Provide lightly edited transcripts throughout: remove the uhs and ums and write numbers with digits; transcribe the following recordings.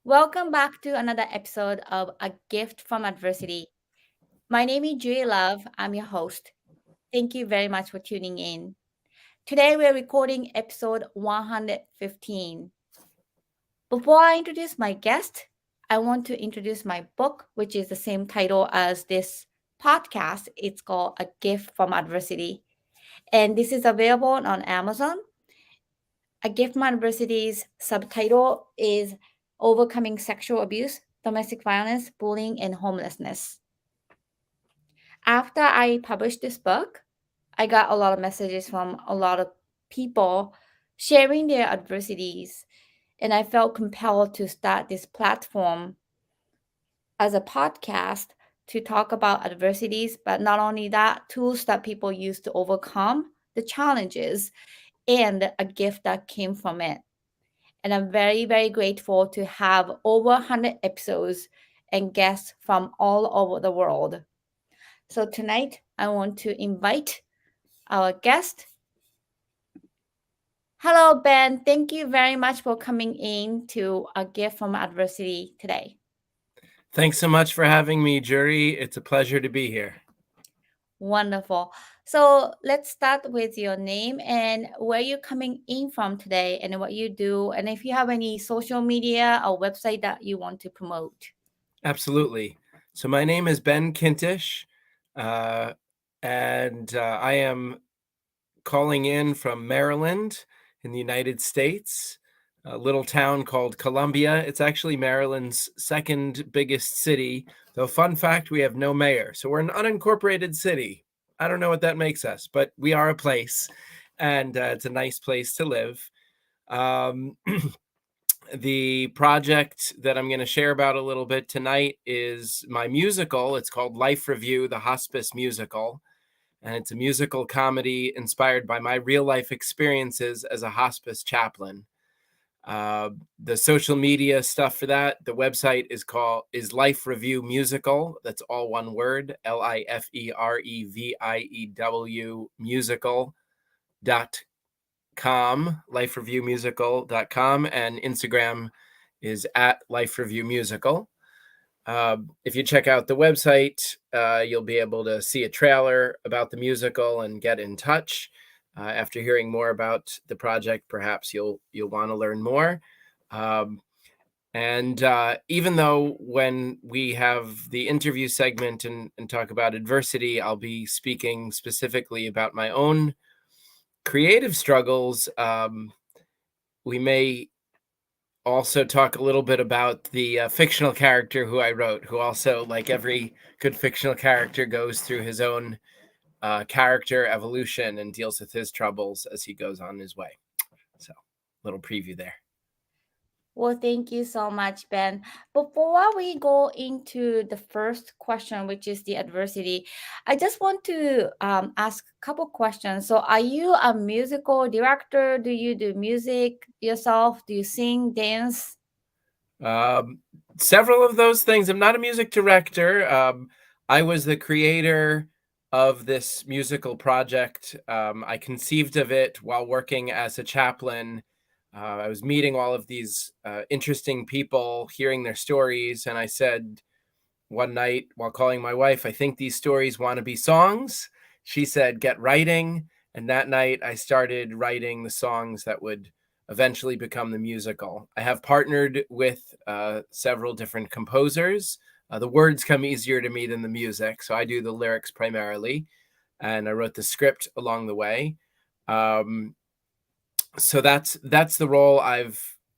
Welcome back to another episode of A Gift from Adversity. My name is Juri Love. I'm your host. Thank you very much for tuning in. Today we're recording episode 115. Before I introduce my guest, I want to introduce my book, which is the same title as this podcast. It's called A Gift from Adversity. And this is available on Amazon. A Gift from Adversity's subtitle is Overcoming Sexual Abuse, Domestic Violence, Bullying, and Homelessness. After I published this book, I got a lot of messages from a lot of people sharing their adversities, and I felt compelled to start this platform as a podcast to talk about adversities, but not only that, tools that people use to overcome the challenges and a gift that came from it. And I'm very, very grateful to have over 100 episodes and guests from all over the world. So tonight, I want to invite our guest. Hello, Ben. Thank you very much for coming in to A Gift from Adversity today. Thanks so much for having me, Juri. It's a pleasure to be here. Wonderful. So let's start with your name and where you're coming in from today and what you do. And if you have any social media or website that you want to promote. Absolutely. So my name is Ben Kintisch, and I am calling in from Maryland in the United States, a little town called Columbia. It's actually Maryland's second biggest city, though fun fact, we have no mayor. So we're an unincorporated city. I don't know what that makes us, but we are a place, and it's a nice place to live. The project that I'm going to share about a little bit tonight is my musical. It's called Life Review, the Hospice Musical. And it's a musical comedy inspired by my real life experiences as a hospice chaplain. The social media stuff for that, the website is Life Review Musical. That's all one word, LIFEREVIEW musical.com, lifereviewmusical.com, and Instagram is at Life Review Musical. If you check out the website, you'll be able to see a trailer about the musical and get in touch. After hearing more about the project, perhaps you'll want to learn more. And even though when we have the interview segment and talk about adversity, I'll be speaking specifically about my own creative struggles, we may also talk a little bit about the fictional character who I wrote, who also, like every good fictional character, goes through his own character evolution and deals with his troubles as he goes on his way. So, little preview there. Well, thank you so much, Ben. Before we go into the first question, which is the adversity, I just want to ask a couple questions. So, are you a musical director? Do you do music yourself? Do you sing, dance? Several of those things. I'm not a music director. I was the creator of this musical project. I conceived of it while working as a chaplain. I was meeting all of these interesting people, hearing their stories, and I said one night while calling my wife, I think these stories want to be songs. She said, get writing. And that night I started writing the songs that would eventually become the musical. I have partnered with several different composers. The words come easier to me than the music, so I do the lyrics primarily, and I wrote the script along the way. So that's the role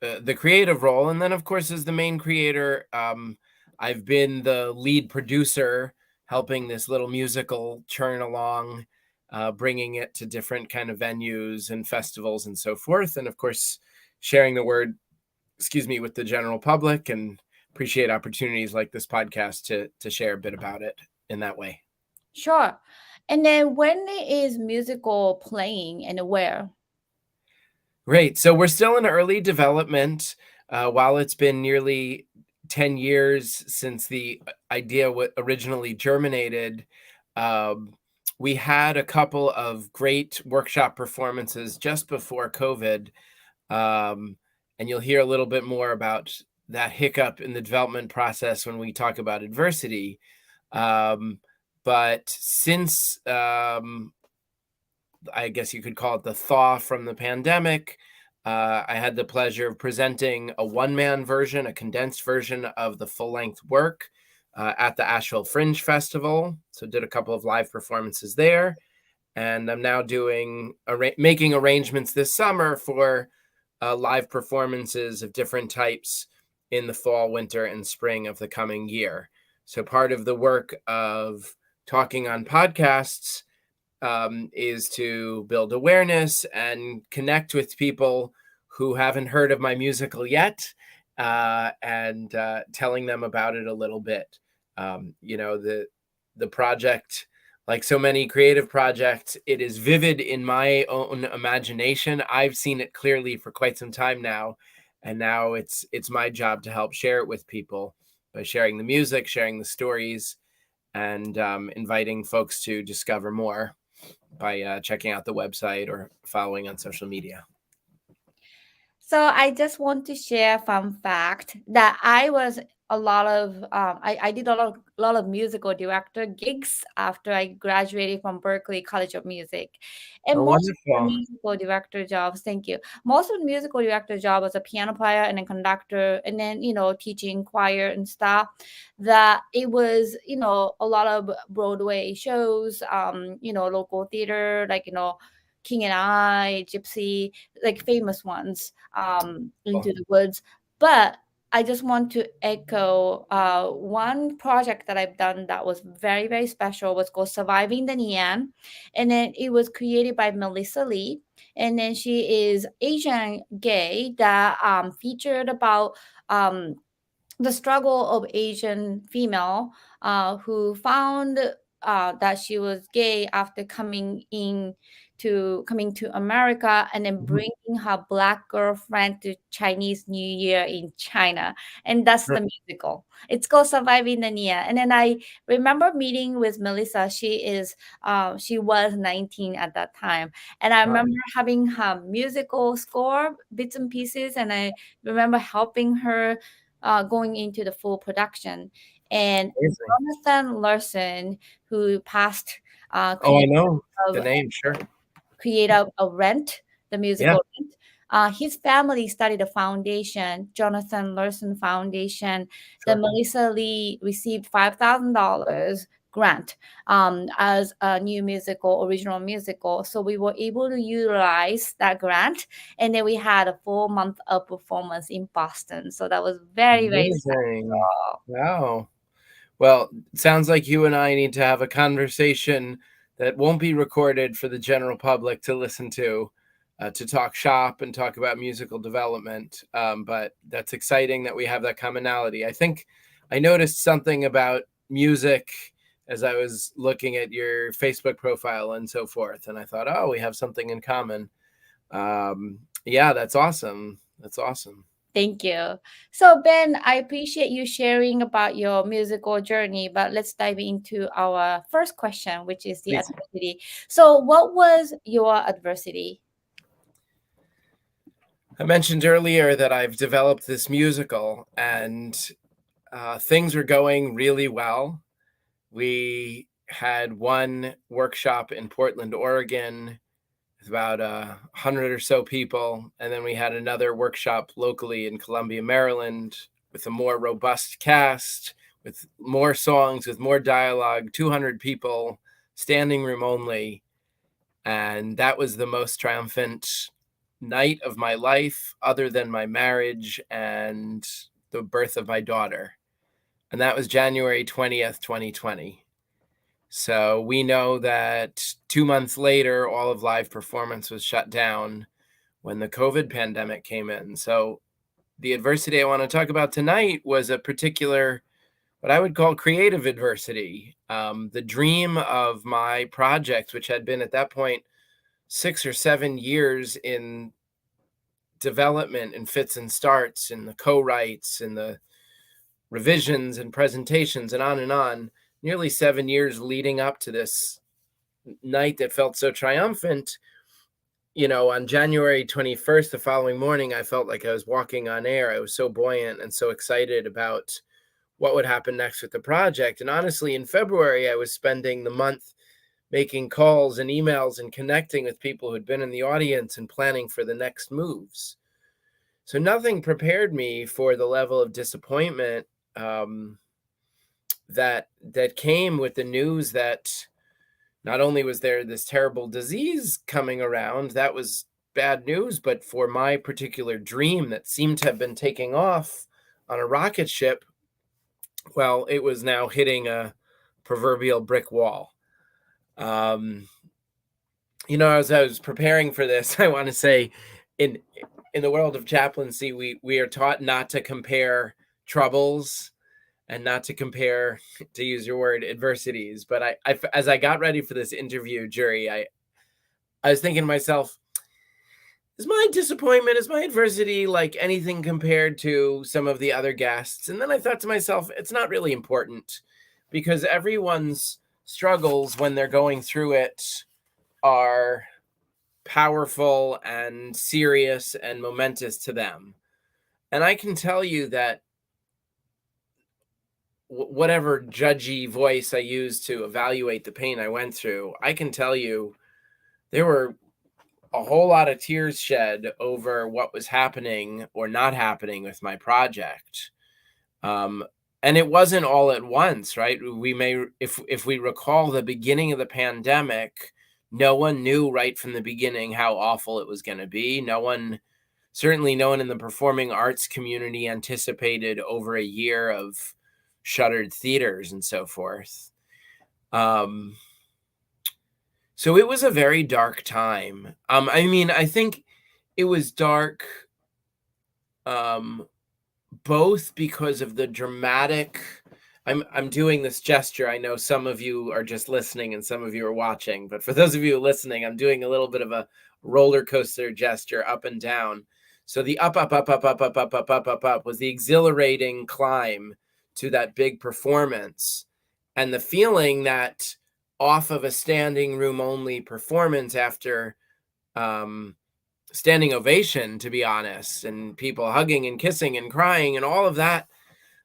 the creative role. And then, of course, as the main creator, I've been the lead producer, helping this little musical churn along, bringing it to different kind of venues and festivals and so forth. And of course, sharing the word, with the general public, and appreciate opportunities like this podcast to share a bit about it in that way. Sure. And then when is musical playing and where? Great. So we're still in early development. While it's been nearly 10 years since the idea originally germinated, we had a couple of great workshop performances just before COVID. And you'll hear a little bit more about that hiccup in the development process when we talk about adversity. Um, but since I guess you could call it the thaw from the pandemic, I had the pleasure of presenting a one-man version, a condensed version of the full-length work at the Asheville Fringe Festival. So did a couple of live performances there, and I'm now making arrangements this summer for live performances of different types in the fall, winter, and spring of the coming year. So part of the work of talking on podcasts is to build awareness and connect with people who haven't heard of my musical yet, and telling them about it a little bit. The project, like so many creative projects, it is vivid in my own imagination. I've seen it clearly for quite some time now, and now it's my job to help share it with people by sharing the music, sharing the stories, and inviting folks to discover more by checking out the website or following on social media. So I just want to share a fun fact that I was a lot of I did a lot of musical director gigs after I graduated from Berklee College of Music, and Oh, most of the wonderful. musical director jobs, thank you. Most of the musical director job was a piano player and a conductor, and then teaching choir and stuff. That it was a lot of Broadway shows, local theater like King and I, Gypsy, like famous ones, Into the Woods. But I just want to echo one project that I've done that was very, very special was called Surviving the Neon. And then it was created by Melissa Lee. And then she is Asian gay that featured about um, the struggle of Asian female who found that she was gay after coming to America and then Mhm. bringing her black girlfriend to Chinese New Year in China, and that's the musical. It's called Surviving the Nia. And then I remember meeting with Melissa. She was 19 at that time, and I Wow, remember having her musical score bits and pieces, and I remember helping her going into the full production. And amazing. Jonathan Larson, who passed, Oh, I creator know the of name, sure. Rent, the Yeah, musical Rent. His family started a foundation, Jonathan Larson Foundation. Then sure. Melissa Lee received $5,000 grant as a new musical, original musical. So we were able to utilize that grant, and then we had a full month of performance in Boston. So that was very, very Amazing. special. Wow. Well, it sounds like you and I need to have a conversation that won't be recorded for the general public to listen to talk shop and talk about musical development. But that's exciting that we have that commonality. I think I noticed something about music as I was looking at your Facebook profile and so forth, and I thought, oh, we have something in common. Yeah, that's awesome. That's awesome. Thank you. So, Ben, I appreciate you sharing about your musical journey, but let's dive into our first question, which is the Please. adversity. So, what was your adversity? I mentioned earlier that I've developed this musical, and things were going really well. We had one workshop in Portland, Oregon, with about 100 or so people. And then we had another workshop locally in Columbia, Maryland, with a more robust cast, with more songs, with more dialogue, 200 people, standing room only. And that was the most triumphant night of my life, other than my marriage and the birth of my daughter. And that was January 20th, 2020. So we know that 2 months later, all of live performance was shut down when the COVID pandemic came in. So the adversity I want to talk about tonight was a particular, what I would call creative adversity. The dream of my project, which had been at that point 6 or 7 years in development and fits and starts and the co-writes and the revisions and presentations and on, nearly 7 years leading up to this night that felt so triumphant, on January 21st, the following morning, I felt like I was walking on air. I was so buoyant and so excited about what would happen next with the project. And honestly, in February, I was spending the month making calls and emails and connecting with people who'd been in the audience and planning for the next moves. So nothing prepared me for the level of disappointment um, that came with the news that not only was there this terrible disease coming around, that was bad news, but for my particular dream that seemed to have been taking off on a rocket ship, well, it was now hitting a proverbial brick wall. Um, as I was preparing for this, I want to say, in in the world of chaplaincy, we are taught not to compare troubles and not to compare, to use your word, adversities. But as I got ready for this interview, Juri, I was thinking to myself, is my disappointment, is my adversity like anything compared to some of the other guests? And then I thought to myself, it's not really important because everyone's struggles when they're going through it are powerful and serious and momentous to them. And I can tell you that whatever judgy voice I use to evaluate the pain I went through, I can tell you there were a whole lot of tears shed over what was happening or not happening with my project. Um, and it wasn't all at once, right? If we recall the beginning of the pandemic, no one knew right from the beginning how awful it was going to be. Certainly no one in the performing arts community anticipated over a year of shuttered theaters and so forth. Um, so it was a very dark time. I think it was dark, um, both because of the dramatic. I'm doing this gesture. I know some of you are just listening and some of you are watching, but for those of you listening, I'm doing a little bit of a roller coaster gesture up and down. So the up, up, up, up, up, up, up, up, up, up, up was the exhilarating climb to that big performance, and the feeling that off of a standing room only performance after um, standing ovation, to be honest, and people hugging and kissing and crying and all of that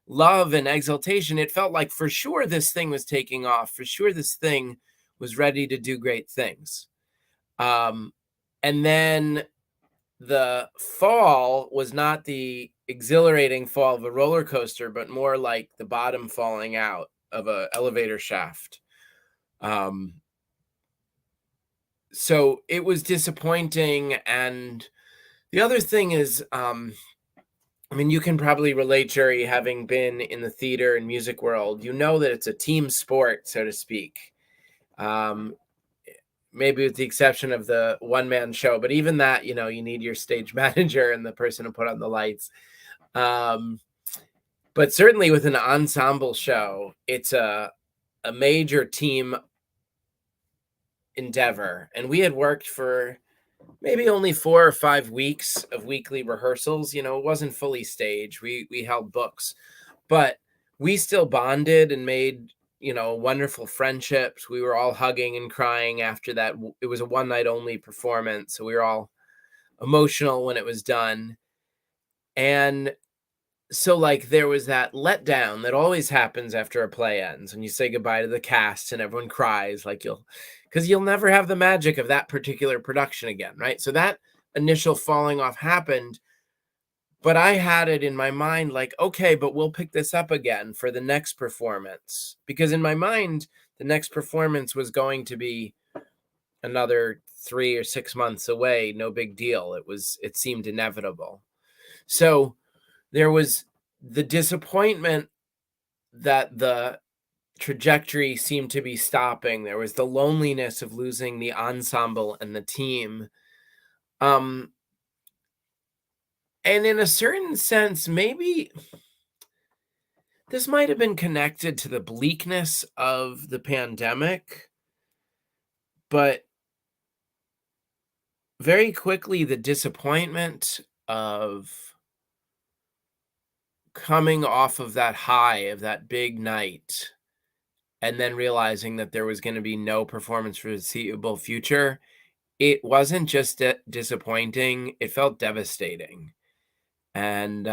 love and exultation, it felt like for sure this thing was taking off. For sure this thing was ready to do great things. Um, and then the fall was not the exhilarating fall of a roller coaster, but more like the bottom falling out of an elevator shaft. Um, so it was disappointing. And the other thing is, you can probably relate, Jerry, having been in the theater and music world, that it's a team sport, so to speak. Um, Maybe with the exception of the one-man show, but even that, you need your stage manager and the person to put on the lights. But certainly with an ensemble show, it's a major team endeavor. And we had worked for maybe only 4 or 5 weeks of weekly rehearsals. It wasn't fully staged. We held books, but we still bonded and made, wonderful friendships. We were all hugging and crying after that. It was a one night only performance, so we were all emotional when it was done. And so like there was that letdown that always happens after a play ends and you say goodbye to the cast and everyone cries, like because you'll never have the magic of that particular production again, right? So that initial falling off happened, but I had it in my mind like, okay, but we'll pick this up again for the next performance, because in my mind the next performance was going to be another 3 or 6 months away. No big deal. It seemed inevitable. So there was the disappointment that the trajectory seemed to be stopping. There was the loneliness of losing the ensemble and the team. And in a certain sense, maybe this might have been connected to the bleakness of the pandemic, but very quickly the disappointment of coming off of that high of that big night and then realizing that there was going to be no performance for the foreseeable future, it wasn't just disappointing, it felt devastating. And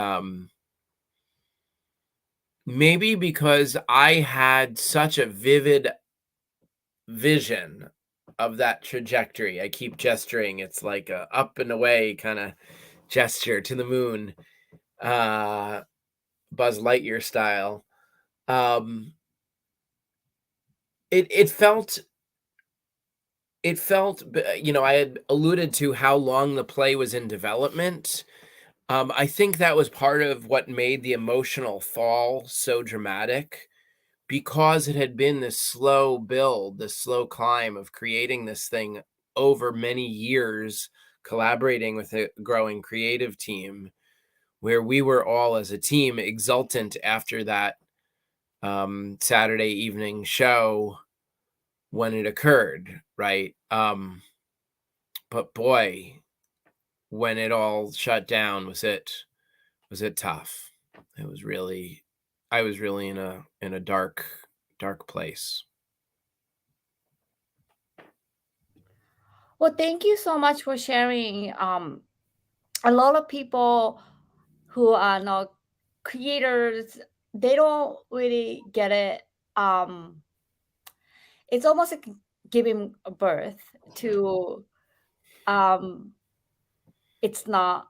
maybe because I had such a vivid vision of that trajectory. I keep gesturing. It's like a up and away kind of gesture to the moon, uh, Buzz Lightyear style. Um, it felt, I had alluded to how long the play was in development. I think that was part of what made the emotional fall so dramatic because it had been this slow build, this slow climb of creating this thing over many years, collaborating with a growing creative team, where we were all as a team exultant after that Saturday evening show when it occurred, right? But boy, when it all shut down, was it tough? It was really, I was really in a dark place. Well, thank you so much for sharing. A lot of people who are not creators, they don't really get it. Um, it's almost like giving birth to um, it's not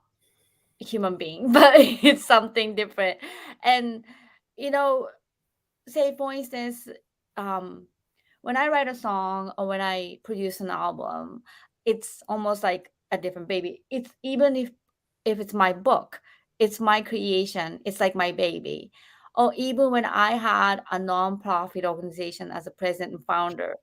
a human being, but it's something different. And you know, say for instance, um, when I write a song or when I produce an album, it's almost like a different baby. It's even if it's my book, it's my creation. It's like my baby. Or even when I had a nonprofit organization as a president and founder,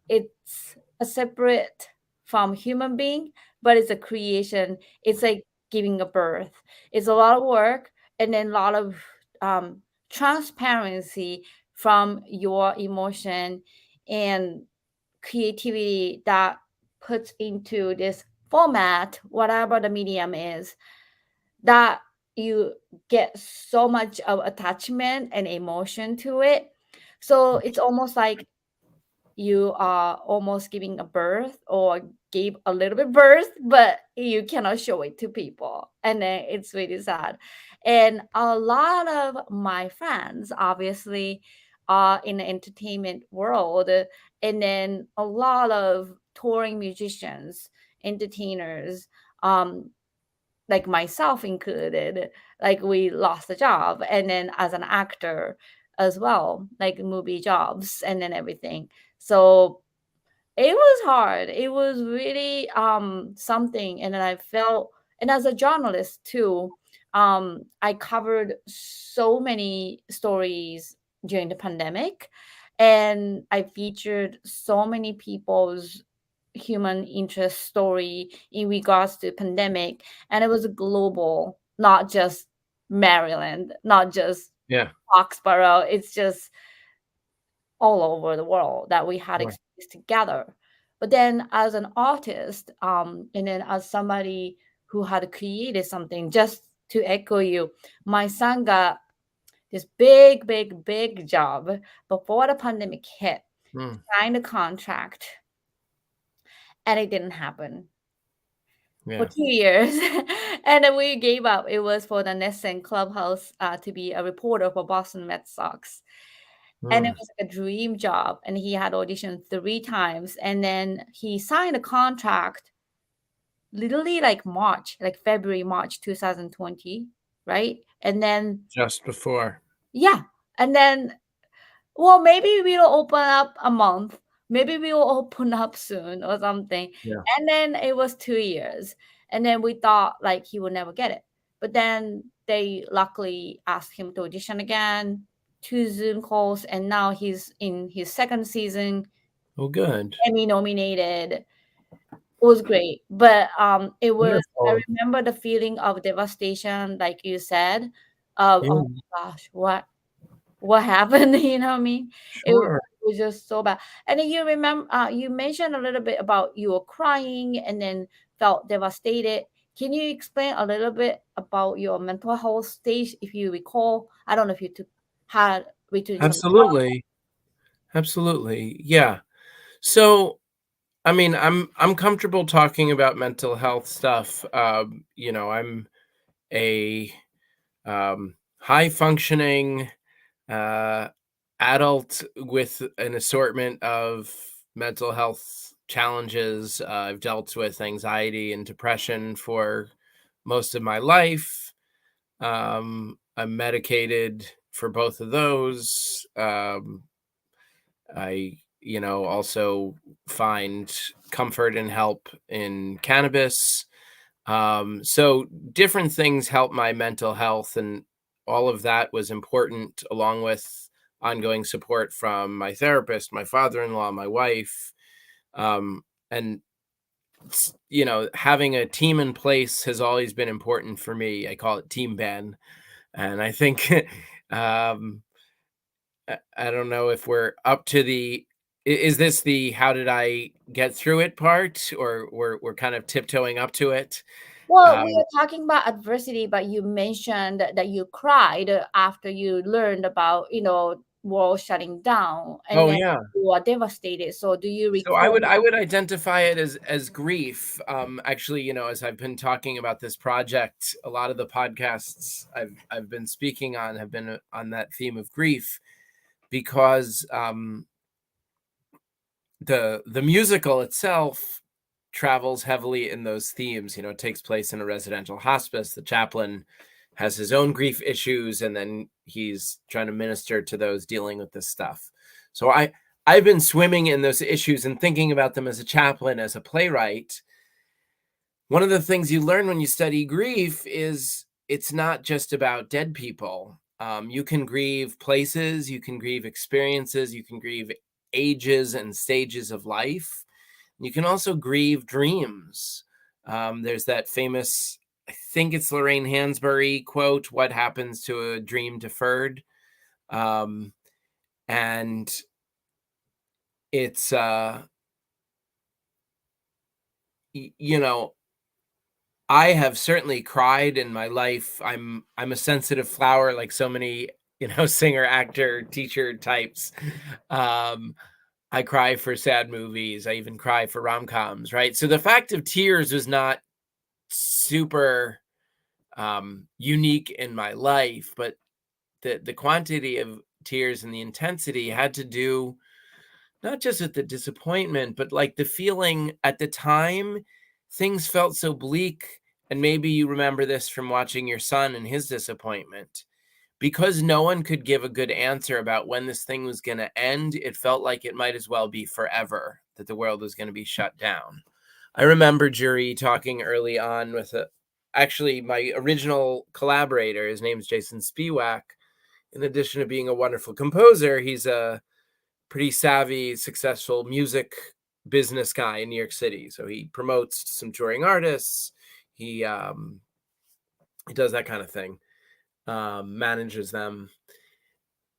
it's a separate from human being, but it's a creation. It's like giving a birth. It's a lot of work and then a lot of um, transparency from your emotion and creativity that puts into this format, whatever the medium is, that you get so much of attachment and emotion to it. So it's almost like you are almost giving a birth or gave a little bit birth, but you cannot show it to people. And then it's really sad. And a lot of my friends, obviously, are in the entertainment world. And then a lot of touring musicians, entertainers, like myself included, like we lost a job. And then as an actor as well, like movie jobs and then everything. So it was hard. It was really something, and then I felt, and as a journalist too, I covered so many stories during the pandemic, and I featured so many people's human interest story in regards to pandemic, and it was global, not just Maryland, not just Yeah. Foxborough. It's just all over the world that we had Sure. experienced together. But then as an artist, and then as somebody who had created something, just to echo you, my son got this big job before the pandemic hit, Mm, signed a contract, and it didn't happen for yeah. 2 years. And then we gave up. It was for the Nesson Clubhouse to be a reporter for Boston Red Sox. And it Mm, was like a dream job, and he had auditioned 3 times, and then he signed a contract literally like March, like February, March 2020, right? And then just before. yeah, and then, well, maybe we'll open up a month, maybe we will open up soon or something. Yeah. And then it was 2 years, and then we thought like he would never get it. But then they luckily asked him to audition again, 2 Zoom calls, and now he's in his second season, Oh, good. Emmy nominated. It was great, but it was, I Wonderful. remember the feeling of devastation, like you said, of oh Yeah, my gosh, what happened? You know what I mean? It sure. was just so bad. And then you remember, you mentioned a little bit about you were crying and then felt devastated. Can you explain a little bit about your mental health stage, if you recall? I don't know if you took had we took some. Absolutely. Absolutely. Yeah. So, I mean, I'm comfortable talking about mental health stuff. I'm a high functioning uh, adult with an assortment of mental health challenges. I've dealt with anxiety and depression for most of my life. I'm medicated for both of those. I also find comfort and help in cannabis. So different things help my mental health, and all of that was important, along with ongoing support from my therapist, my father-in-law, my wife. And having a team in place has always been important for me. I call it Team Ben, and I think um, I don't know if we're up to the. Is this the how did I get through it part, or we're kind of tiptoeing up to it? Well, we Um, are talking about adversity, but you mentioned that you cried after you learned about, world shutting down, and oh then yeah. you are devastated. So do you So I recall? would I would identify it as grief. Actually, as I've been talking about this project, a lot of the podcasts I've been speaking on have been on that theme of grief, because the musical itself travels heavily in those themes. It takes place in a residential hospice. The chaplain has his own grief issues, and then he's trying to minister to those dealing with this stuff. So I've been swimming in those issues and thinking about them as a chaplain, as a playwright. One of the things you learn when you study grief is it's not just about dead people. You can grieve places, you can grieve experiences, you can grieve ages and stages of life. You can also grieve dreams. There's that famous, I think it's Lorraine Hansberry quote, "What happens to a dream deferred?" Um, and it's, y- you know, I have certainly cried in my life. I'm a sensitive flower, like so many, singer, actor, teacher types. Um, I cry for sad movies. I even cry for rom-coms, right? So the fact of tears was not super unique in my life, but the quantity of tears and the intensity had to do not just with the disappointment, but like the feeling at the time, things felt so bleak. And maybe you remember this from watching your son and his disappointment. Because no one could give a good answer about when this thing was going to end, it felt like it might as well be forever, that the world was going to be shut down. I remember Juri talking early on with actually my original collaborator. His name's Jason Spiewak. In addition to being a wonderful composer, he's a pretty savvy, successful music business guy in New York City. So he promotes some touring artists. He does that kind of thing, manages them.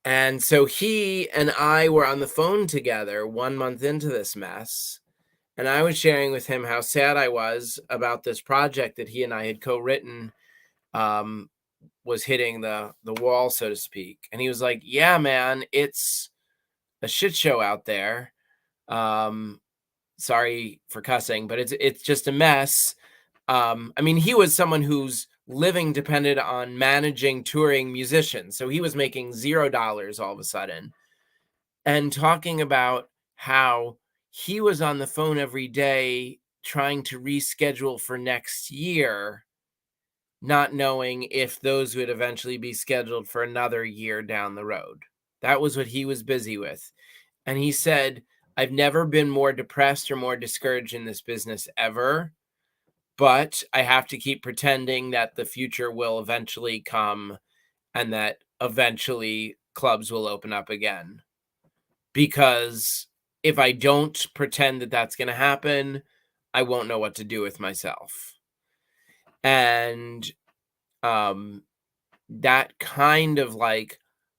And so he and I were on the phone together 1 month into this mess. And I was sharing with him how sad I was about this project that he and I had co-written, um, was hitting the wall, so to speak. And he was like, "Yeah, man, it's a shit show out there. Um, sorry for cussing, but it's just a mess." I mean, he was someone whose living depended on managing touring musicians, so he was making $0 all of a sudden, and talking about how he was on the phone every day trying to reschedule for next year, not knowing if those would eventually be scheduled for another year down the road. That was what he was busy with. And he said, "I've never been more depressed or more discouraged in this business ever, but I have to keep pretending that the future will eventually come and that eventually clubs will open up again. Because if I don't pretend that that's going to happen, I won't know what to do with myself." And um, that kind of like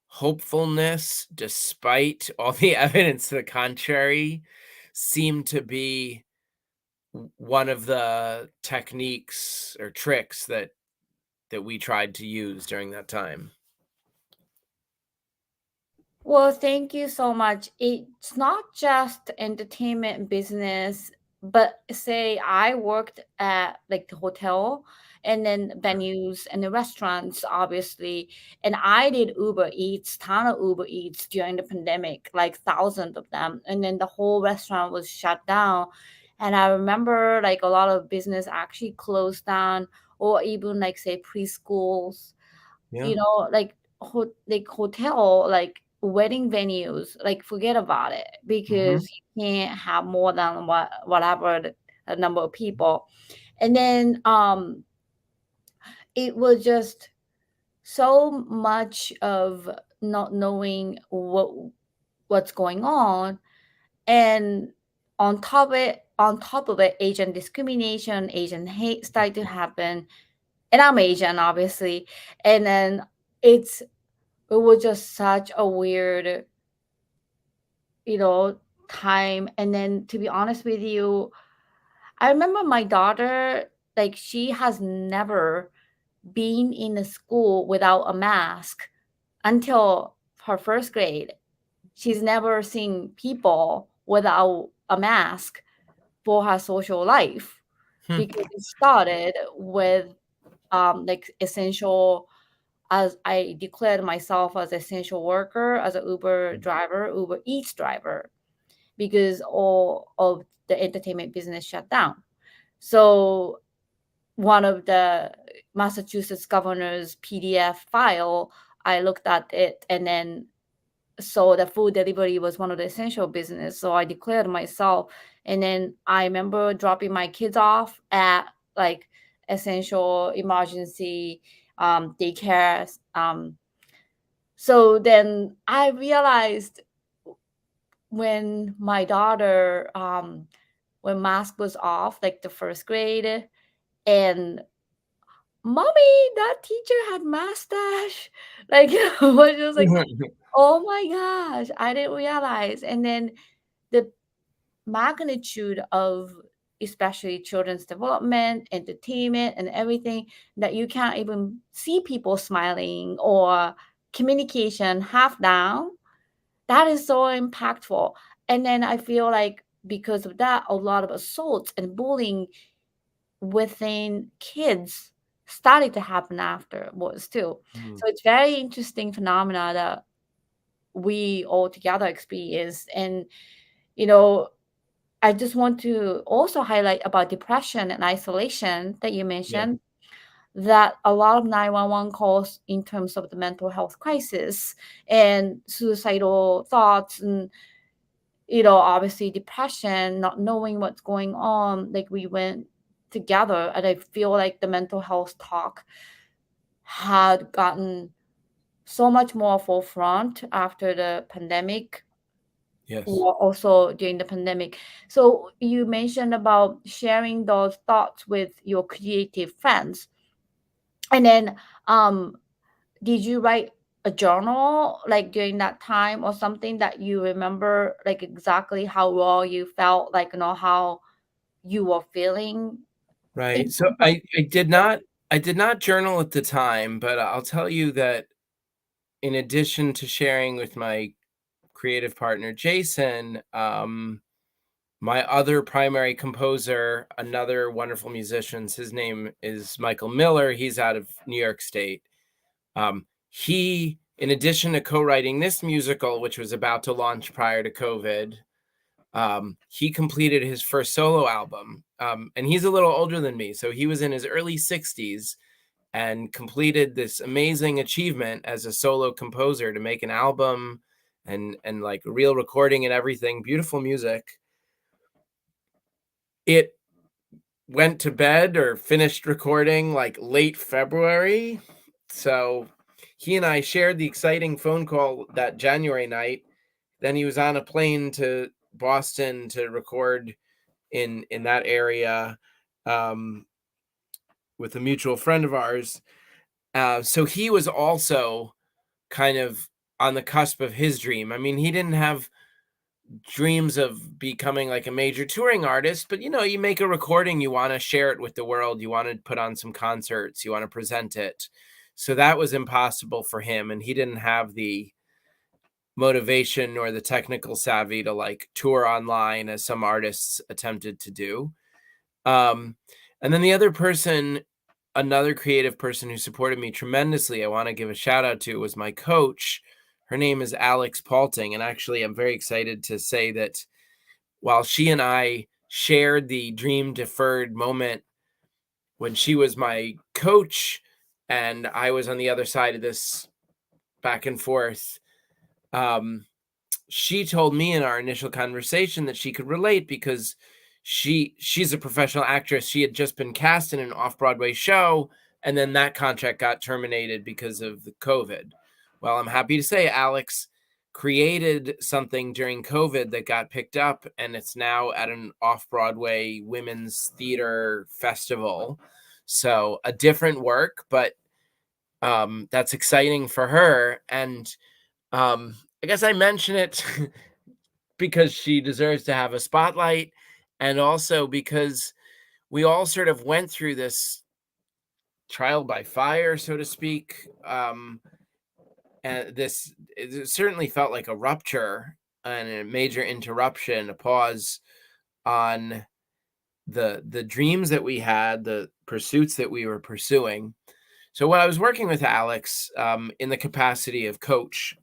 hopefulness, despite all the evidence to the contrary, seemed to be one of the techniques or tricks that we tried to use during that time. Well, thank you so much. It's not just entertainment business but say I worked at like the hotel and then venues and the restaurants, obviously, and I did Uber Eats, ton of Uber Eats during the pandemic, like thousands of them, and then the whole restaurant was shut down. And I remember like a lot of business actually closed down, or even like say preschools, Yeah. like like hotel, like wedding venues, like forget about it Hmm. because you can't have more than whatever the number of people. And then it was just so much of not knowing what's going on, and on top of it, Asian discrimination, Asian hate started to happen, and I'm Asian, obviously. And then it's it was just such a weird, you know, time. And then to be honest with you, I remember my daughter, like she has never been in a school without a mask until her first grade. She's never seen people without a mask for her social life Hmm. because it started with like essential, as I declared myself as essential worker, as a Uber driver, Uber Eats driver, because all of the entertainment business shut down. So one of the Massachusetts governor's PDF file, I looked at it and then saw that food delivery was one of the essential business. So I declared myself. And then I remember dropping my kids off at like essential emergency daycare. So then I realized when my daughter, when mask was off, like the first grade, and mommy, that teacher had mustache. Like, I was just like, oh my gosh, I didn't realize. And then the magnitude of especially children's development, entertainment, and everything, that you can't even see people smiling or communication half down, that is so impactful. And then I feel like because of that, a lot of assaults and bullying within kids started to happen afterwards too. Hmm. So it's very interesting phenomena that we all together experience. And you know, I just want to also highlight about depression and isolation that you Yeah. mentioned, that a lot of 911 calls in terms of the mental health crisis and suicidal thoughts, and obviously depression, not knowing what's going on, like we went together. And I feel like the mental health talk had gotten so much more forefront after the pandemic, Yes. or also during the pandemic. So you mentioned about sharing those thoughts with your creative friends. And then did you write a journal like during that time, or something that you remember like exactly how raw you felt, like how you were feeling in Right. So terms of I did not journal at the time, but I'll tell you that in addition to sharing with my creative partner Jason, my other primary composer, another wonderful musician, his name is Michael Miller. He's out of New York State. He, in addition to co-writing this musical, which was about to launch prior to COVID, he completed his first solo album. And he's a little older than me, so he was in his early 60s and completed this amazing achievement as a solo composer to make an album and like real recording and everything, beautiful music. It went to bed or finished recording like late February. So he and I shared the exciting phone call that January night. Then he was on a plane to Boston to record in that area, um, with a mutual friend of ours. So he was also kind of on the cusp of his dream. I mean, he didn't have dreams of becoming like a major touring artist, but you make a recording, you want to share it with the world, you want to put on some concerts, you want to present it. So that was impossible for him, and he didn't have the motivation or the technical savvy to like tour online as some artists attempted to do. And then the other person, another creative person who supported me tremendously, I want to give a shout out to, was my coach. Her name is Alex Palting. And actually, I'm very excited to say that while she and I shared the dream deferred moment when she was my coach and I was on the other side of this back and forth, she told me in our initial conversation that she could relate because she's a professional actress. She had just been cast in an off-Broadway show, and then that contract got terminated because of the COVID. Well, I'm happy to say Alex created something during COVID that got picked up, and it's now at an off-Broadway women's theater festival. So a different work, but that's exciting for her. And I guess I mention it because she deserves to have a spotlight, and also because we all sort of went through this trial by fire, so to speak. And it certainly felt like a rupture and a major interruption, a pause on the dreams that we had, the pursuits that we were pursuing. So when I was working with Alex in the capacity of coach,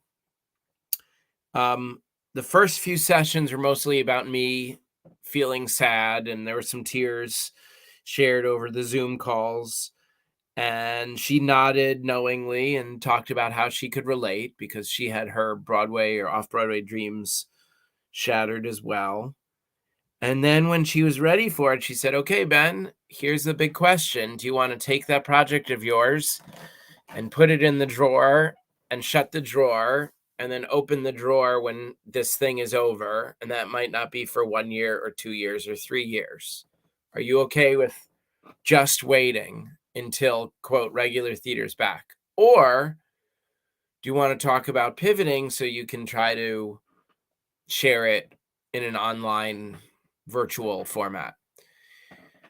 the first few sessions were mostly about me feeling sad, and there were some tears shared over the Zoom calls. And she nodded knowingly and talked about how she could relate because she had her Broadway or off-Broadway dreams shattered as well. And then when she was ready for it, she said, "Okay, Ben, here's the big question. Do you want to take that project of yours and put it in the drawer and shut the drawer and then open the drawer when this thing is over? And that might not be for 1 year or 2 years or 3 years. Are you okay with just waiting until, quote, regular theater's back? Or do you want to talk about pivoting so you can try to share it in an online virtual format?"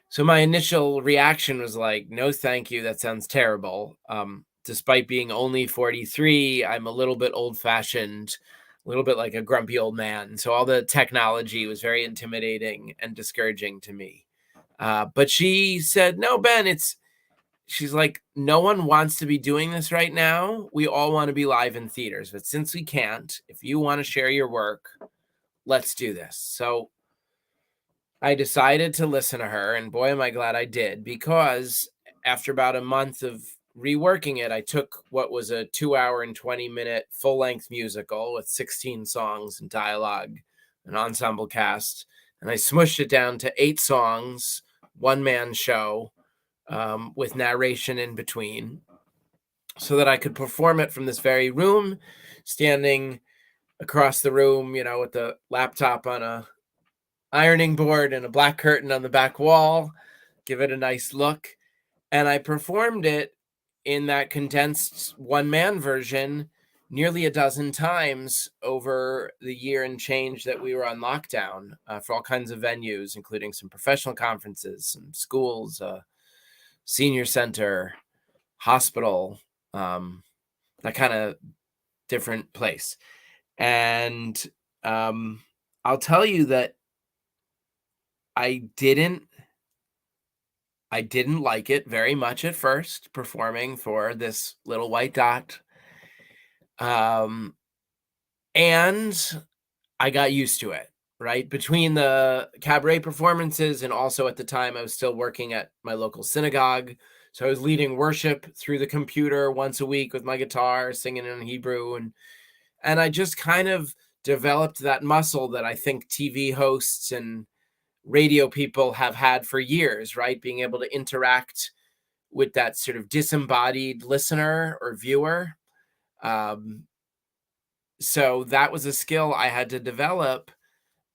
So my initial reaction was like, no, thank you. That sounds terrible. Despite being only 43, I'm a little bit old fashioned, a little bit like a grumpy old man. So all the technology was very intimidating and discouraging to me. But she said, "No, Ben, she's like, no one wants to be doing this right now. We all want to be live in theaters. But since we can't, if you want to share your work, let's do this." So I decided to listen to her, and boy, am I glad I did, because after about a month of reworking it, I took what was a 2 hour and 20-minute full-length musical with 16 songs and dialogue, an ensemble cast, and I smushed it down to 8 songs, one-man show, with narration in between, so that I could perform it from this very room, standing across the room, with the laptop on a ironing board and a black curtain on the back wall, give it a nice look. And I performed it in that condensed one-man version nearly a dozen times over the year and change that we were on lockdown, for all kinds of venues, including some professional conferences, some schools, senior center, hospital, that kind of different place. And I'll tell you that I didn't like it very much at first, performing for this little white dot. And I got used to it, right? Between the cabaret performances, and also at the time I was still working at my local synagogue. So I was leading worship through the computer once a week with my guitar, singing in Hebrew. And I just kind of developed that muscle that I think TV hosts and radio people have had for years, right? Being able to interact with that sort of disembodied listener or viewer. So that was a skill I had to develop.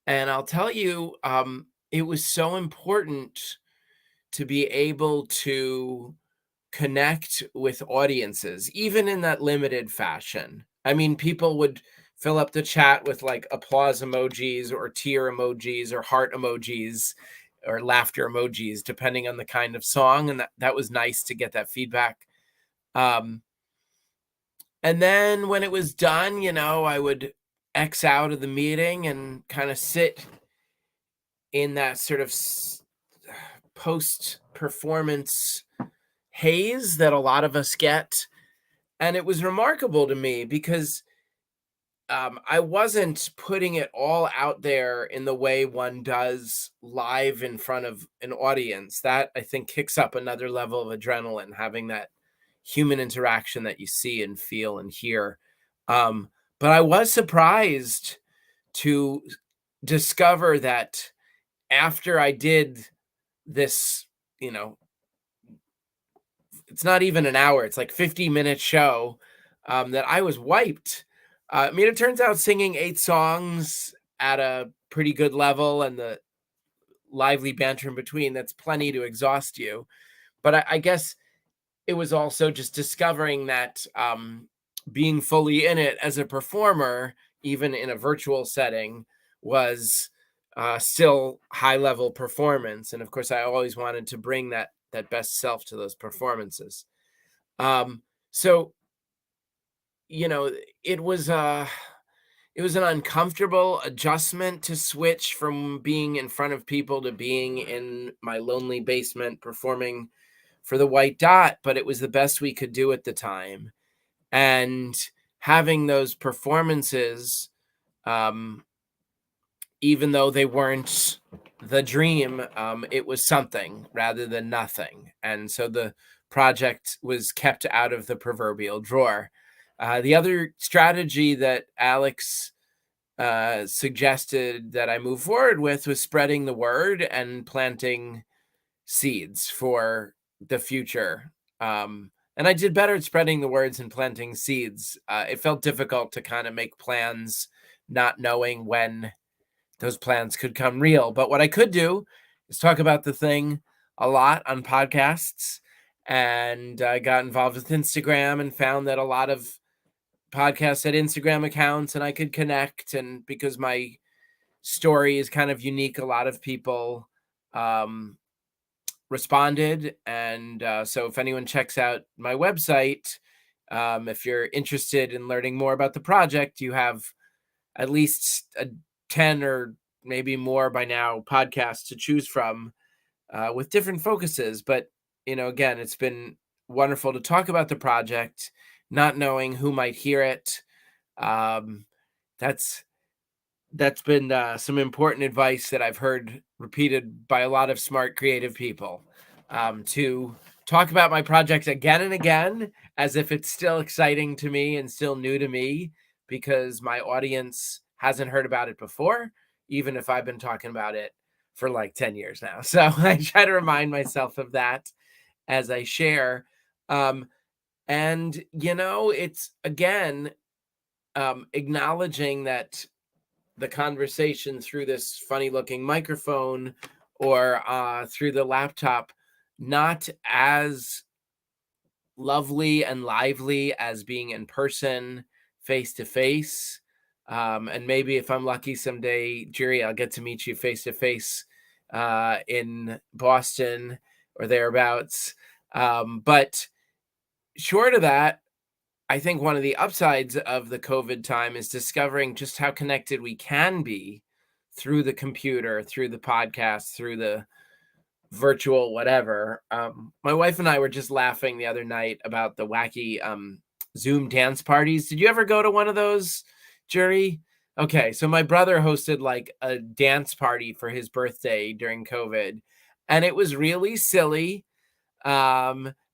And I'll tell you, it was so important to be able to connect with audiences, even in that limited fashion. I mean, people would fill up the chat with like applause emojis or tear emojis or heart emojis or laughter emojis, depending on the kind of song. And that was nice to get that feedback. And then when it was done, I would X out of the meeting and kind of sit in that sort of post performance haze that a lot of us get. And it was remarkable to me because I wasn't putting it all out there in the way one does live in front of an audience. That, I think, kicks up another level of adrenaline, having that human interaction that you see and feel and hear. But I was surprised to discover that after I did this, you know, it's not even an hour, it's like 50-minute show, that I was wiped. I mean, it turns out singing 8 songs at a pretty good level and the lively banter in between, that's plenty to exhaust you. But I guess it was also just discovering that being fully in it as a performer, even in a virtual setting, was still high level performance. And of course, I always wanted to bring that best self to those performances. Um, so you know, it was it was an uncomfortable adjustment to switch from being in front of people to being in my lonely basement performing for the White Dot, but it was the best we could do at the time. And having those performances, um, even though they weren't the dream, it was something rather than nothing. And so the project was kept out of the proverbial drawer. The other strategy that Alex suggested that I move forward with was spreading the word and planting seeds for the future. And I did better at spreading the words and planting seeds. It felt difficult to kind of make plans, not knowing when those plans could come real. But what I could do is talk about the thing a lot on podcasts. And I got involved with Instagram and found that a lot of podcasts had Instagram accounts and I could connect. And because my story is kind of unique, a lot of people responded. And so if anyone checks out my website, if you're interested in learning more about the project, you have at least 10 or maybe more by now podcasts to choose from with different focuses. But, again, it's been wonderful to talk about the project, not knowing who might hear it. That's been some important advice that I've heard repeated by a lot of smart, creative people, to talk about my project again and again as if it's still exciting to me and still new to me, because my audience hasn't heard about it before, even if I've been talking about it for like 10 years now. So I try to remind myself of that as I share. And, it's, again, acknowledging that the conversation through this funny looking microphone or through the laptop, not as lovely and lively as being in person, face to face. And maybe if I'm lucky someday, Juri, I'll get to meet you face to face in Boston or thereabouts. But short of that, I think one of the upsides of the COVID time is discovering just how connected we can be through the computer, through the podcast, through the virtual whatever. My wife and I were just laughing the other night about the wacky Zoom dance parties. Did you ever go to one of those, Juri? Okay, so my brother hosted like a dance party for his birthday during COVID, and it was really silly.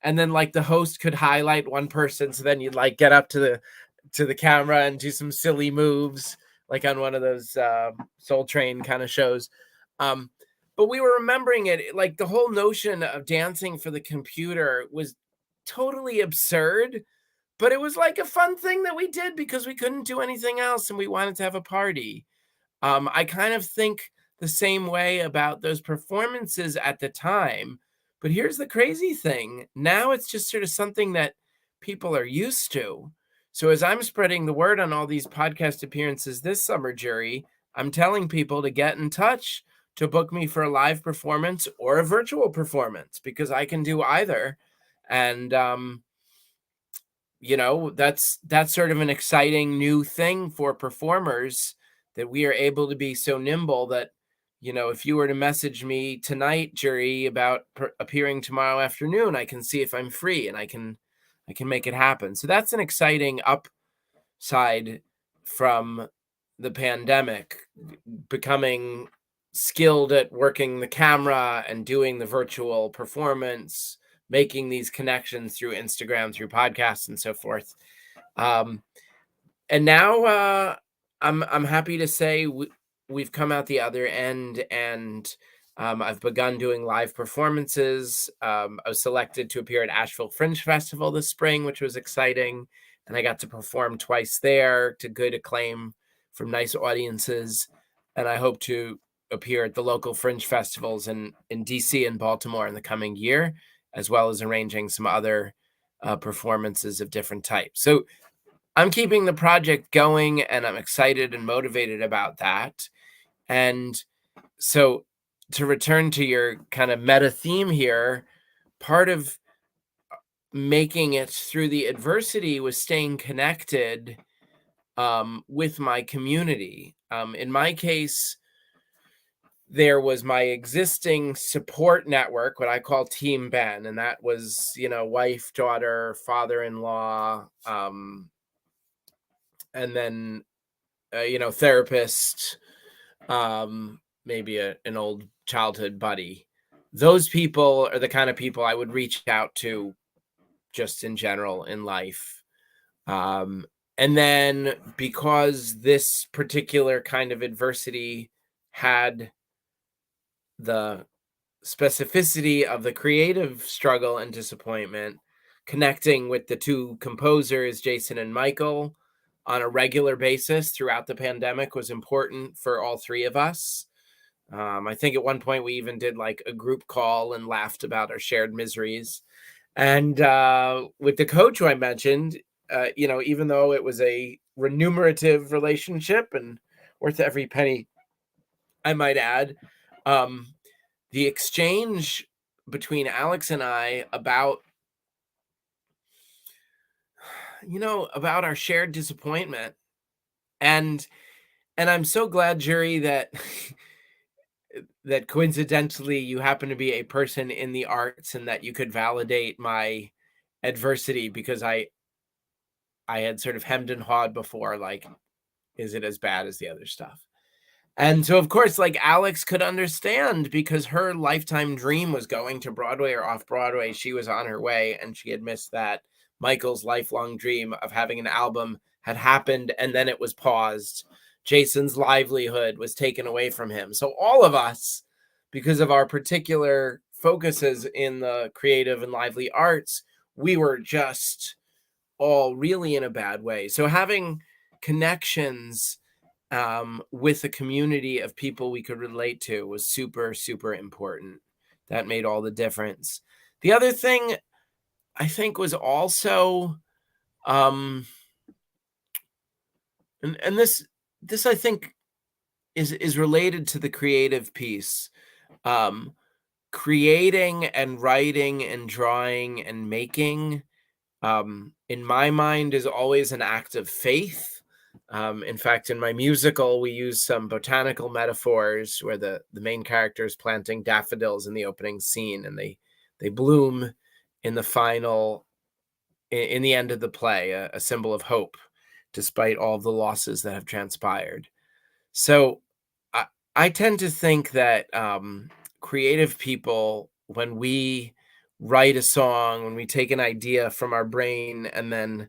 And then like the host could highlight one person, so then you'd like get up to the camera and do some silly moves, like on one of those Soul Train kind of shows. But we were remembering it, like the whole notion of dancing for the computer was totally absurd, but it was like a fun thing that we did because we couldn't do anything else and we wanted to have a party. I kind of think the same way about those performances at the time. But here's the crazy thing. Now it's just sort of something that people are used to. So as I'm spreading the word on all these podcast appearances this summer, Juri, I'm telling people to get in touch to book me for a live performance or a virtual performance, because I can do either. And that's sort of an exciting new thing for performers, that we are able to be so nimble that, if you were to message me tonight, Juri, about appearing tomorrow afternoon, I can see if I'm free, and I can make it happen. So that's an exciting upside from the pandemic, becoming skilled at working the camera and doing the virtual performance, making these connections through Instagram, through podcasts, and so forth. Um, and now I'm happy to say we've come out the other end, and I've begun doing live performances. I was selected to appear at Asheville Fringe Festival this spring, which was exciting, and I got to perform twice there to good acclaim from nice audiences. And I hope to appear at the local fringe festivals in DC and Baltimore in the coming year, as well as arranging some other performances of different types. So I'm keeping the project going, and I'm excited and motivated about that. And so, to return to your kind of meta theme here, part of making it through the adversity was staying connected with my community. In my case, there was my existing support network, what I call Team Ben, and that was, wife, daughter, father-in-law, and then therapist, maybe an old childhood buddy. Those people are the kind of people I would reach out to just in general in life. Um, and then, because this particular kind of adversity had the specificity of the creative struggle and disappointment, connecting with the two composers, Jason and Michael, on a regular basis throughout the pandemic was important for all three of us. I think at one point we even did like a group call and laughed about our shared miseries. And with the coach who I mentioned, even though it was a remunerative relationship and worth every penny, I might add, um, the exchange between Alex and I about our shared disappointment, and I'm so glad, Juri, that that coincidentally you happen to be a person in the arts and that you could validate my adversity, because I had sort of hemmed and hawed before, like, is it as bad as the other stuff? And so, of course, like, Alex could understand, because her lifetime dream was going to Broadway or off Broadway. She was on her way, and she had missed that. Michael's lifelong dream of having an album had happened, and then it was paused. Jason's livelihood was taken away from him. So all of us, because of our particular focuses in the creative and lively arts, we were just all really in a bad way. So having connections with a community of people we could relate to was super, super important. That made all the difference. The other thing I think was also, um, and this I think is related to the creative piece. Um, Creating and writing and drawing and making, in my mind, is always an act of faith. In fact, in my musical, we use some botanical metaphors where the main character is planting daffodils in the opening scene, and they bloom in the final, in the end of the play, a symbol of hope, despite all of the losses that have transpired. So I, I tend to think that creative people, when we write a song, when we take an idea from our brain and then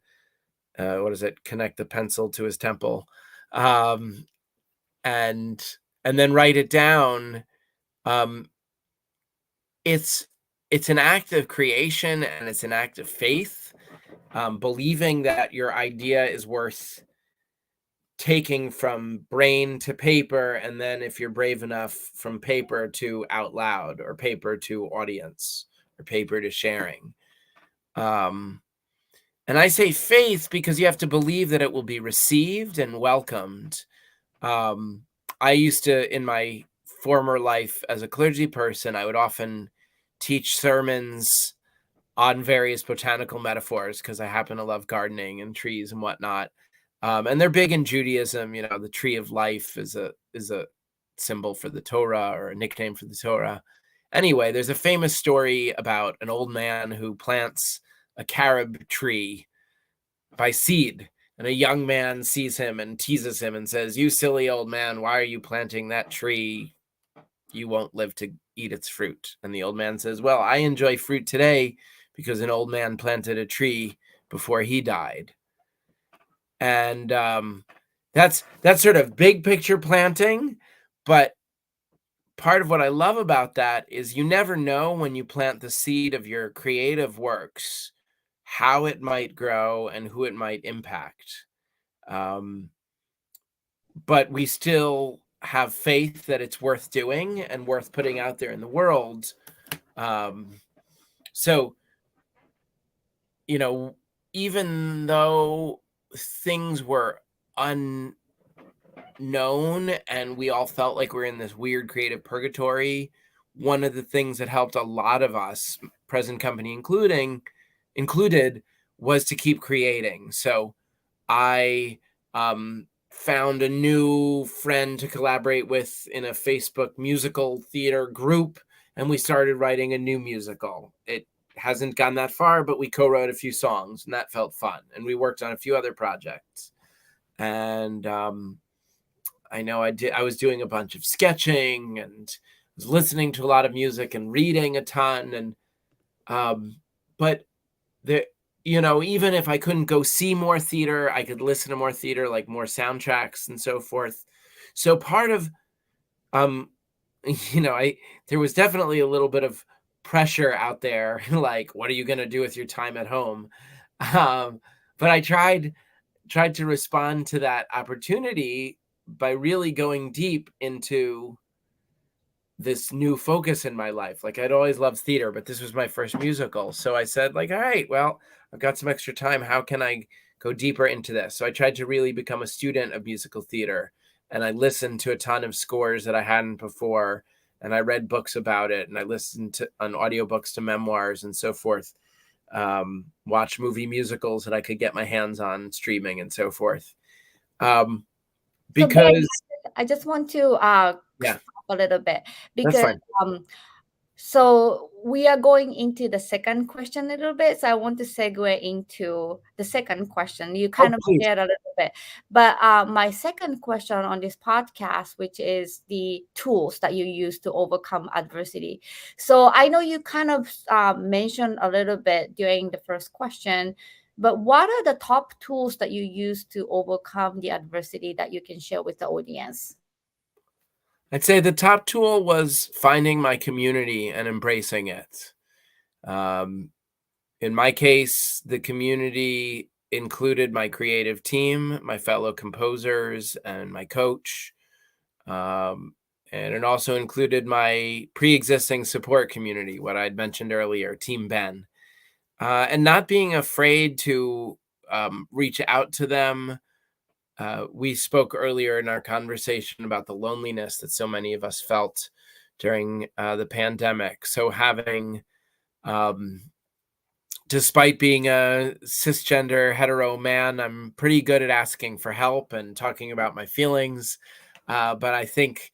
what is it? Connect the pencil to his temple, um, and then write it down. Um, it's an act of creation, and it's an act of faith, believing that your idea is worth taking from brain to paper, and then, if you're brave enough, from paper to out loud, or paper to audience, or paper to sharing. Um, and I say faith because you have to believe that it will be received and welcomed. Um, I used to, in my former life as a clergy person, I would often teach sermons on various botanical metaphors because I happen to love gardening and trees and whatnot. And they're big in Judaism. You know, the tree of life is a symbol for the Torah, or a nickname for the Torah. Anyway, there's a famous story about an old man who plants a carob tree by seed. And a young man sees him and teases him and says, "You silly old man, why are you planting that tree? You won't live to eat its fruit." And the old man says, "Well, I enjoy fruit today because an old man planted a tree before he died." And that's sort of big picture planting. But part of what I love about that is you never know when you plant the seed of your creative works how it might grow and who it might impact. Um, but we still have faith that it's worth doing and worth putting out there in the world. So, you know, even though things were unknown and we all felt like we're in this weird creative purgatory, one of the things that helped a lot of us, present company included, was to keep creating. So I found a new friend to collaborate with in a Facebook musical theater group, and we started writing a new musical. It hasn't gone that far, but we co-wrote a few songs, and that felt fun. And we worked on a few other projects. And I know I was doing a bunch of sketching and was listening to a lot of music and reading a ton. And but there, even if I couldn't go see more theater, I could listen to more theater, like more soundtracks and so forth. So part of, um, there was definitely a little bit of pressure out there, like, what are you going to do with your time at home? But I tried to respond to that opportunity by really going deep into this new focus in my life. Like, I'd always loved theater, but this was my first musical. So I said, like, all right, well, I've got some extra time. How can I go deeper into this? So I tried to really become a student of musical theater, and I listened to a ton of scores that I hadn't before, and I read books about it, and I listened to on audiobooks to memoirs and so forth. Watch movie musicals that I could get my hands on streaming and so forth. Um, So Ben, because I just want to yeah, stop a little bit that's because fine. so we are going into the second question a little bit. So I want to segue into the second question. You Oh, kind of please. shared a little bit, but my second question on this podcast, which is the tools that you use to overcome adversity. So I know you kind of mentioned a little bit during the first question, but what are the top tools that you use to overcome the adversity that you can share with the audience? I'd say the top tool was finding my community and embracing it. Um, in my case, the community included my creative team, my fellow composers, and my coach. Um, and it also included my pre existing support community, what I'd mentioned earlier, Team Ben. And not being afraid to reach out to them. We spoke earlier in our conversation about the loneliness that so many of us felt during the pandemic. So having, um, despite being a cisgender hetero man, I'm pretty good at asking for help and talking about my feelings. But I think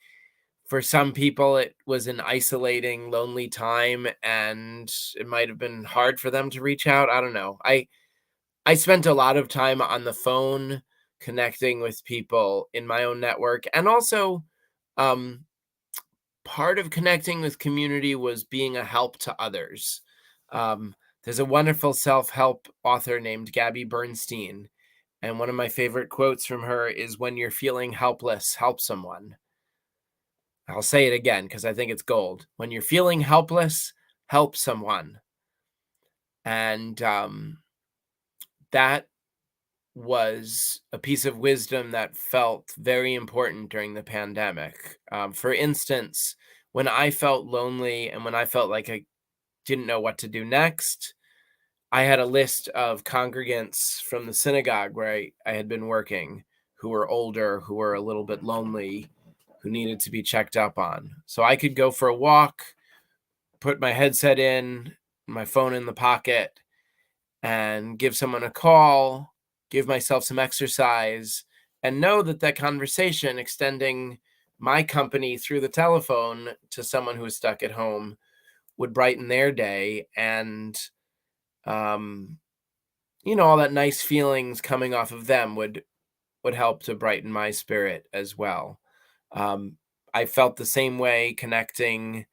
for some people, it was an isolating, lonely time, and it might have been hard for them to reach out. I don't know. I spent a lot of time on the phone connecting with people in my own network. And also, um, part of connecting with community was being a help to others. Um, there's a wonderful self help author named Gabby Bernstein. And one of my favorite quotes from her is, "When you're feeling helpless, help someone." I'll say it again because I think it's gold. When you're feeling helpless, help someone. And that was a piece of wisdom that felt very important during the pandemic. For instance, when I felt lonely and when I felt like I didn't know what to do next, I had a list of congregants from the synagogue where I had been working who were older, who were a little bit lonely, who needed to be checked up on. So I could go for a walk, put my headset in, my phone in the pocket and give someone a call, give myself some exercise, and know that that conversation extending my company through the telephone to someone who is stuck at home would brighten their day. And um, all that nice feelings coming off of them would help to brighten my spirit as well. Um, I felt the same way connecting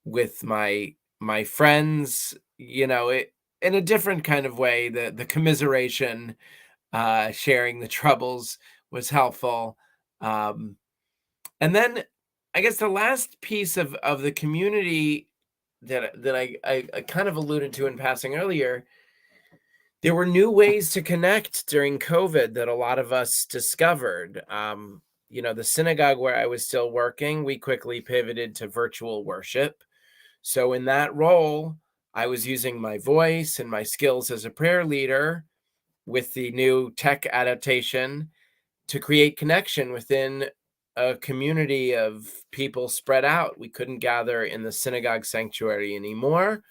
with my friends, in a different kind of way. The commiseration, sharing the troubles was helpful. Um, and then I guess the last piece of the community that I kind of alluded to in passing earlier, there were new ways to connect during COVID that a lot of us discovered. The synagogue where I was still working, we quickly pivoted to virtual worship. So in that role, I was using my voice and my skills as a prayer leader with the new tech adaptation to create connection within a community of people spread out. We couldn't gather in the synagogue sanctuary anymore,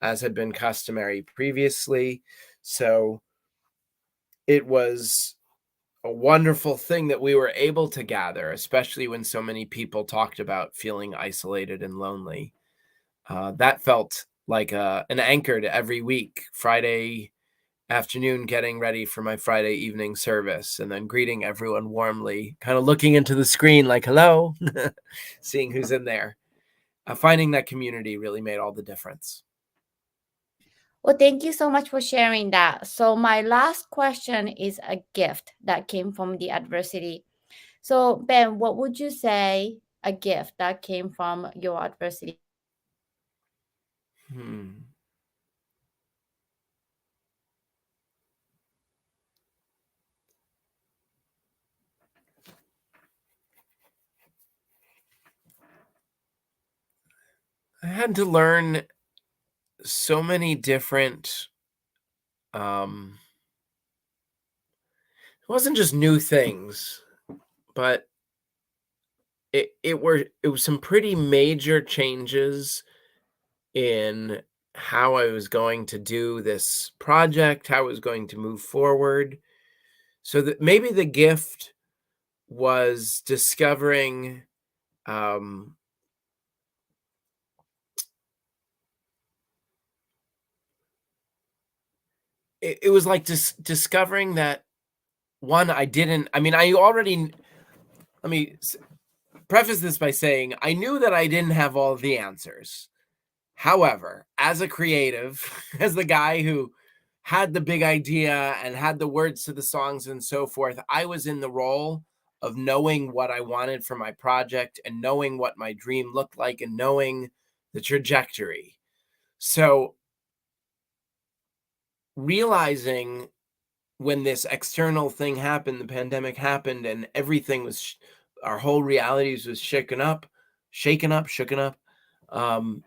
as had been customary previously. So it was a wonderful thing that we were able to gather, especially when so many people talked about feeling isolated and lonely. That felt like an anchor to every week. Friday afternoon, getting ready for my Friday evening service, and then greeting everyone warmly, kind of looking into the screen like, hello, seeing who's in there. Finding that community really made all the difference. Well, thank you so much for sharing that. So, my last question is a gift that came from the adversity. So, Ben, what would you say a gift that came from your adversity? Hmm. I had to learn so many different, um, it wasn't just new things, but it was some pretty major changes in how I was going to do this project, how I was going to move forward. So that maybe the gift was discovering, um, it was like discovering that one, I didn't, I mean, let me preface this by saying I knew that I didn't have all the answers. However, as a creative, as the guy who had the big idea and had the words to the songs and so forth, I was in the role of knowing what I wanted for my project and knowing what my dream looked like and knowing the trajectory. So, realizing when this external thing happened, the pandemic happened, and everything was, our whole realities was shaken up. Um,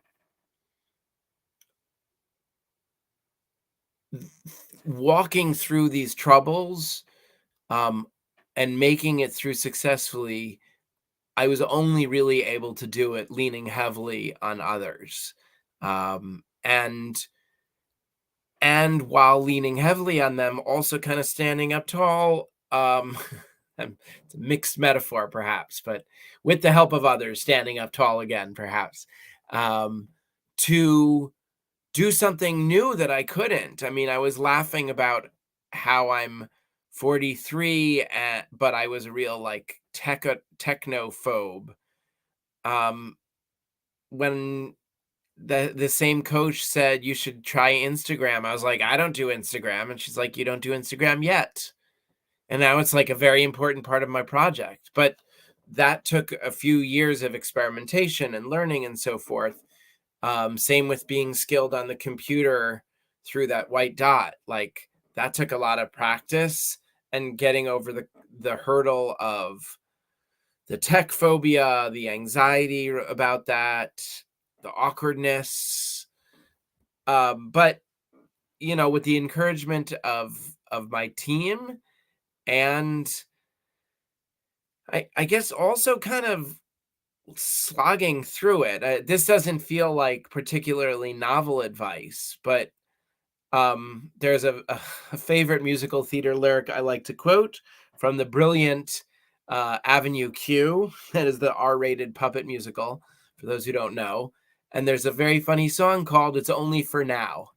Walking through these troubles, um, and making it through successfully, I was only really able to do it leaning heavily on others. And while leaning heavily on them, also kind of standing up tall. It's a mixed metaphor, perhaps, but with the help of others, standing up tall again, perhaps, um, to do something new that I couldn't. I mean, I was laughing about how I'm 43, but I was a real like technophobe. Um, when the same coach said you should try Instagram, I was like, I don't do Instagram, and she's like, you don't do Instagram yet, and now it's like a very important part of my project. But that took a few years of experimentation and learning and so forth. Same with being skilled on the computer through that white dot. Like that took a lot of practice and getting over the hurdle of the tech phobia, the anxiety about that, the awkwardness. But with the encouragement of my team, and I guess also kind of slogging through it. This doesn't feel like particularly novel advice, but there's a favorite musical theater lyric I like to quote from the brilliant Avenue Q, that is the R-rated puppet musical, for those who don't know. And there's a very funny song called It's Only for Now.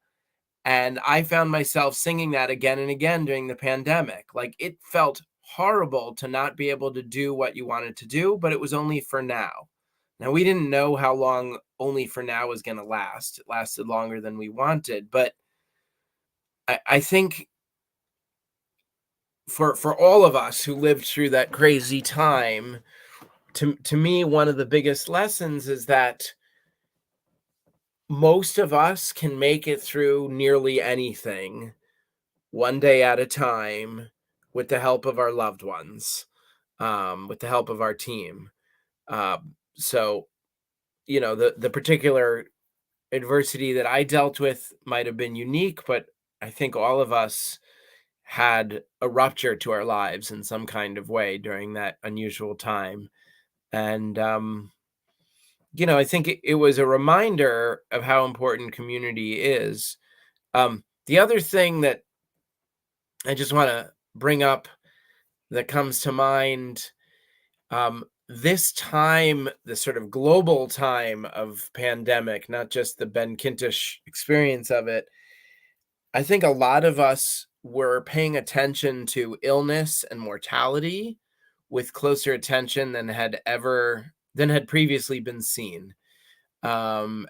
And I found myself singing that again and again during the pandemic. Like, it felt horrible to not be able to do what you wanted to do, but it was only for now. Now, we didn't know how long only for now was going to last. It lasted longer than we wanted, but I think for all of us who lived through that crazy time, to me, one of the biggest lessons is that most of us can make it through nearly anything one day at a time with the help of our loved ones, with the help of our team. So, the particular adversity that I dealt with might have been unique, but I think all of us had a rupture to our lives in some kind of way during that unusual time. And, I think it was a reminder of how important community is. The other thing that I just want to bring up that comes to mind, this time, the sort of global time of pandemic, not just the Ben Kintisch experience of it, I think a lot of us were paying attention to illness and mortality with closer attention than had previously been seen. And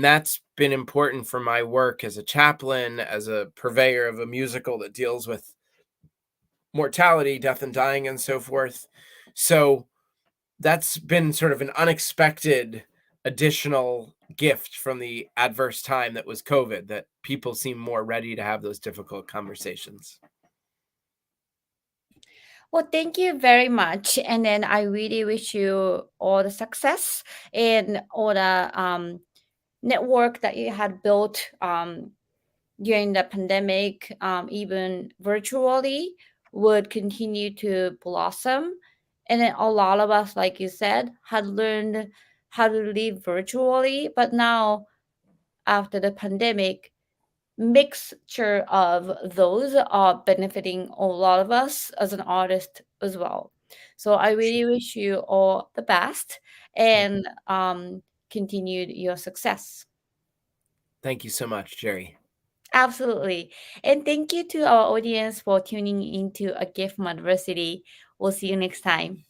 that's been important for my work as a chaplain, as a purveyor of a musical that deals with mortality, death and dying, and so forth. So that's been sort of an unexpected additional gift from the adverse time that was COVID, that people seem more ready to have those difficult conversations. Well, thank you very much. And then I really wish you all the success and all the network that you had built during the pandemic, even virtually, would continue to blossom. And then a lot of us, like you said, had learned how to live virtually. But now, after the pandemic, mixture of those are benefiting a lot of us as an artist as well. So I Sure. really wish you all the best Thank you. and continued your success. Thank you so much, Jerry. Absolutely. And thank you to our audience for tuning into A Gift from Adversity. We'll see you next time.